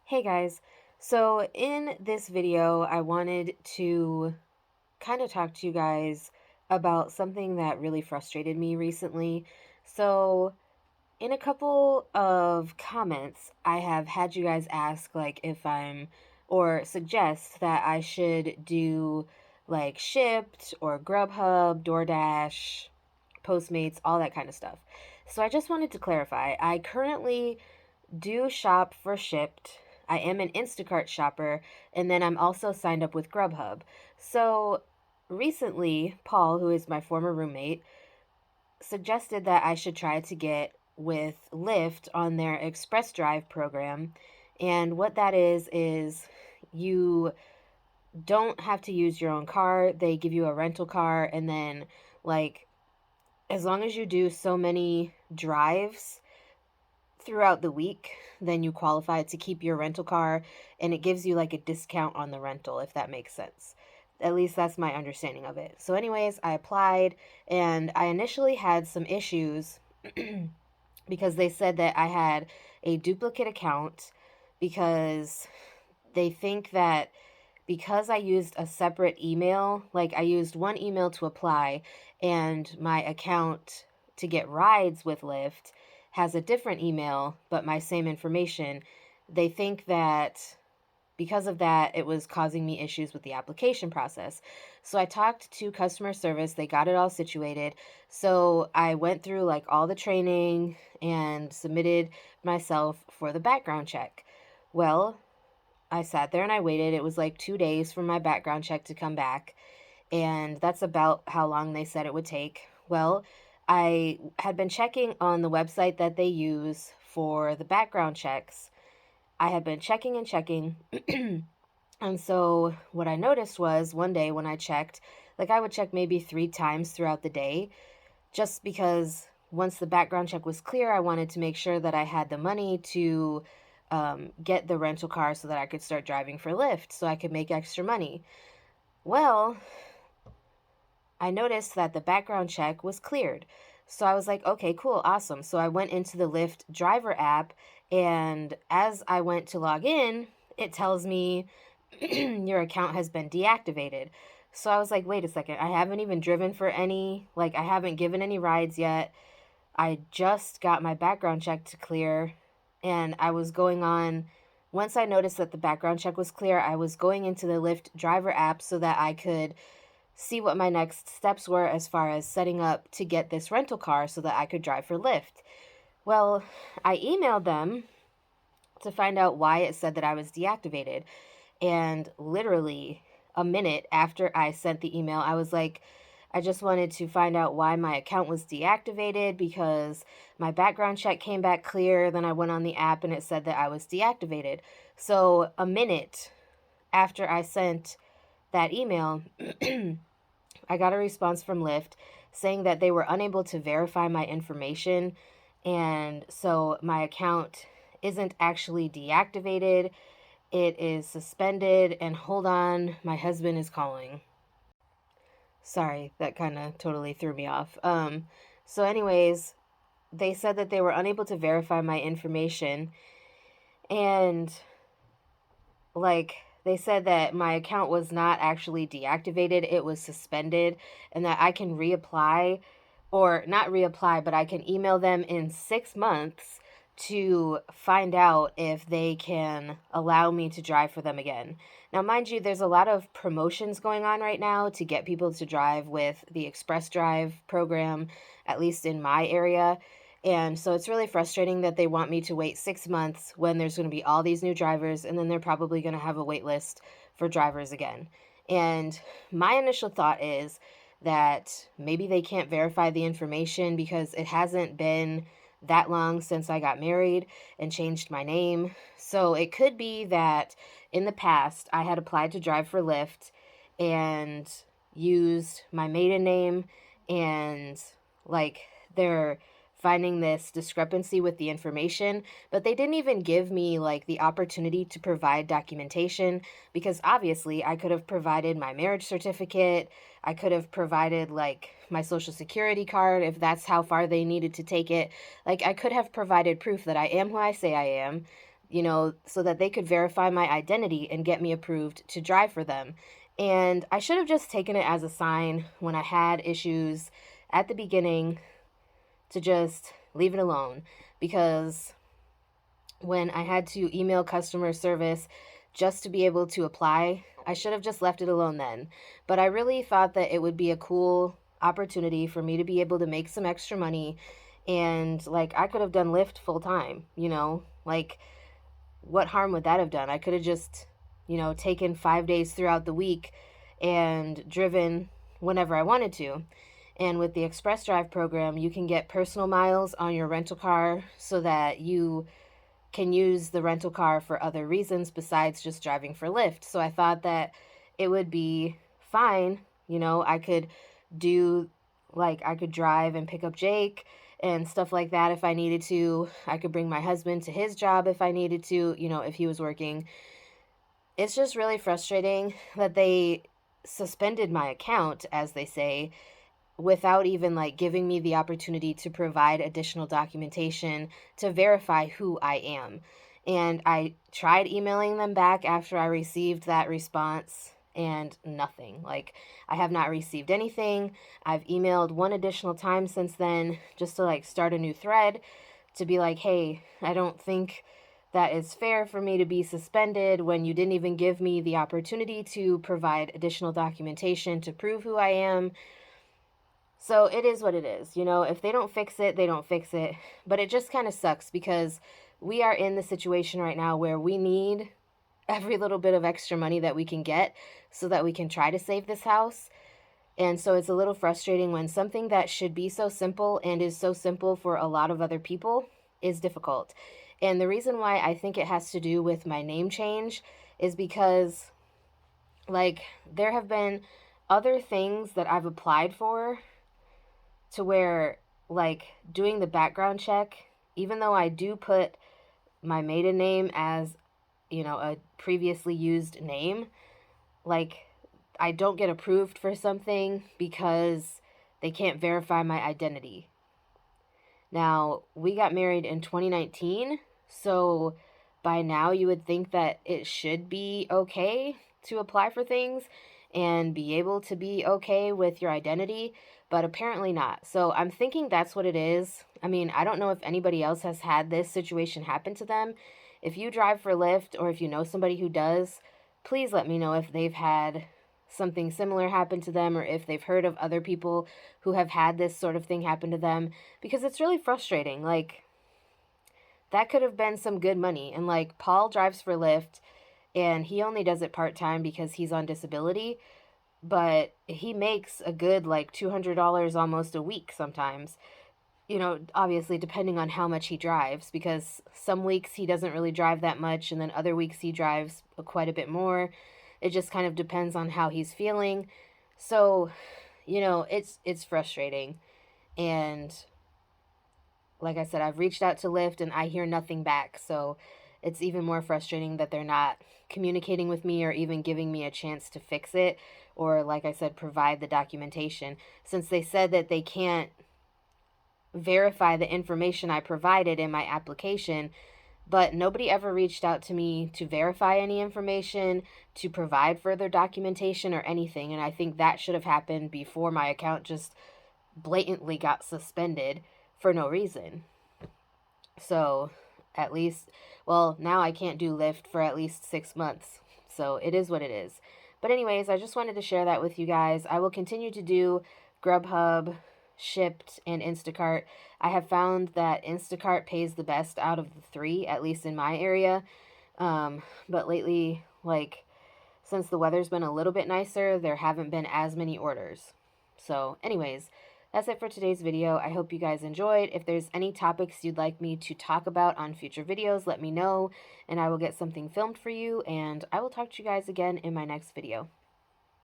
Hey guys, so in this video, I wanted to kind of talk to you guys about something that really frustrated me recently. So, in a couple of comments, I have had you guys ask, like, if or suggest that I should do like Shipt or Grubhub, DoorDash, Postmates, all that kind of stuff. So, I just wanted to clarify. I currently do shop for Shipt. I am an Instacart shopper, and then I'm also signed up with Grubhub. So recently, Paul, who is my former roommate, suggested that I should try to get with Lyft on their Express Drive program. And what that is you don't have to use your own car. They give you a rental car, and then, like, as long as you do so many drives throughout the week, then you qualify to keep your rental car, and it gives you like a discount on the rental, if that makes sense. At least that's my understanding of it. So, anyways, I applied, and I initially had some issues because they said that I had a duplicate account because they think that because I used a separate email, like I used one email to apply, and my account to get rides with Lyft has a different email, but my same information, they think that because of that, it was causing me issues with the application process. So I talked to customer service, they got it all situated. So I went through like all the training and submitted myself for the background check. Well, I sat there and I waited. It was like 2 days for my background check to come back, and that's about how long they said it would take. Well, I had been checking on the website that they use for the background checks. I had been checking and checking. And so what I noticed was one day when I checked, like I would check maybe 3 times throughout the day, just because once the background check was clear, I wanted to make sure that I had the money to get the rental car so that I could start driving for Lyft so I could make extra money. Well, I noticed that the background check was cleared. So I was like, okay, cool, awesome. So I went into the Lyft driver app, and as I went to log in, it tells me your account has been deactivated. So I was like, wait a second, I haven't even driven for any, like, I haven't given any rides yet. I just got my background check to clear, and I was going on. Once I noticed that the background check was clear, I was going into the Lyft driver app so that I could see what my next steps were as far as setting up to get this rental car so that I could drive for Lyft. Well, I emailed them to find out why it said that I was deactivated. And literally a minute after I sent the email, I was like, I just wanted to find out why my account was deactivated because my background check came back clear. Then I went on the app and it said that I was deactivated. So a minute after I sent that email, I got a response from Lyft saying that they were unable to verify my information. And so my account isn't actually deactivated, it is suspended. And hold on, my husband is calling. Sorry, that kind of totally threw me off. So, anyways, they said that they were unable to verify my information. And like they said that my account was not actually deactivated, it was suspended, and that I can reapply, or not reapply, but I can email them in 6 months to find out if they can allow me to drive for them again. Now, mind you, there's a lot of promotions going on right now to get people to drive with the Express Drive program, at least in my area. And so it's really frustrating that they want me to wait 6 months when there's going to be all these new drivers, and then they're probably going to have a wait list for drivers again. And my initial thought is that maybe they can't verify the information because it hasn't been that long since I got married and changed my name. So it could be that in the past I had applied to drive for Lyft and used my maiden name, and like they're finding this discrepancy with the information, but they didn't even give me like the opportunity to provide documentation because obviously I could have provided my marriage certificate, I could have provided like my social security card if that's how far they needed to take it. Like I could have provided proof that I am who I say I am, so that they could verify my identity and get me approved to drive for them. And I should have just taken it as a sign when I had issues at the beginning to just leave it alone, because when I had to email customer service just to be able to apply, I should have just left it alone then. But I really thought that it would be a cool opportunity for me to be able to make some extra money. And like, I could have done Lyft full time, like, what harm would that have done? I could have just, taken 5 days throughout the week and driven whenever I wanted to. And with the Express Drive program, you can get personal miles on your rental car so that you can use the rental car for other reasons besides just driving for Lyft. So I thought that it would be fine. I could do, like, I could drive and pick up Jake and stuff like that if I needed to. I could bring my husband to his job if I needed to, if he was working. It's just really frustrating that they suspended my account, as they say, without even like giving me the opportunity to provide additional documentation to verify who I am. And I tried emailing them back after I received that response, and nothing. Like, I have not received anything. I've emailed one additional time since then just to like start a new thread to be like, hey, I don't think that is fair for me to be suspended when you didn't even give me the opportunity to provide additional documentation to prove who I am. So it is what it is. If they don't fix it, they don't fix it. But it just kind of sucks because we are in the situation right now where we need every little bit of extra money that we can get so that we can try to save this house. And so it's a little frustrating when something that should be so simple and is so simple for a lot of other people is difficult. And the reason why I think it has to do with my name change is because, like, there have been other things that I've applied for to where, like, doing the background check, even though I do put my maiden name as, a previously used name, like, I don't get approved for something because they can't verify my identity. Now, we got married in 2019, so by now you would think that it should be okay to apply for things and be able to be okay with your identity, but apparently not. So I'm thinking that's what it is. I mean, I don't know if anybody else has had this situation happen to them. If you drive for Lyft or if you know somebody who does, please let me know if they've had something similar happen to them or if they've heard of other people who have had this sort of thing happen to them, because it's really frustrating. Like, that could have been some good money. And like, Paul drives for Lyft and he only does it part-time because he's on disability, but he makes a good like $200 almost a week sometimes. Obviously depending on how much he drives, because some weeks he doesn't really drive that much and then other weeks he drives quite a bit more. It just kind of depends on how he's feeling. So, it's frustrating. And like I said, I've reached out to Lyft and I hear nothing back. So it's even more frustrating that they're not communicating with me or even giving me a chance to fix it or, like I said, provide the documentation, since they said that they can't verify the information I provided in my application. But nobody ever reached out to me to verify any information, to provide further documentation or anything. And I think that should have happened before my account just blatantly got suspended for no reason. So at least, well, now I can't do Lyft for at least 6 months. So it is what it is. But anyways, I just wanted to share that with you guys. I will continue to do Grubhub, Shipped, and Instacart. I have found that Instacart pays the best out of the three, at least in my area. But lately, like, since the weather's been a little bit nicer, there haven't been as many orders. So anyways, that's it for today's video. I hope you guys enjoyed. If there's any topics you'd like me to talk about on future videos, let me know, and I will get something filmed for you, and I will talk to you guys again in my next video.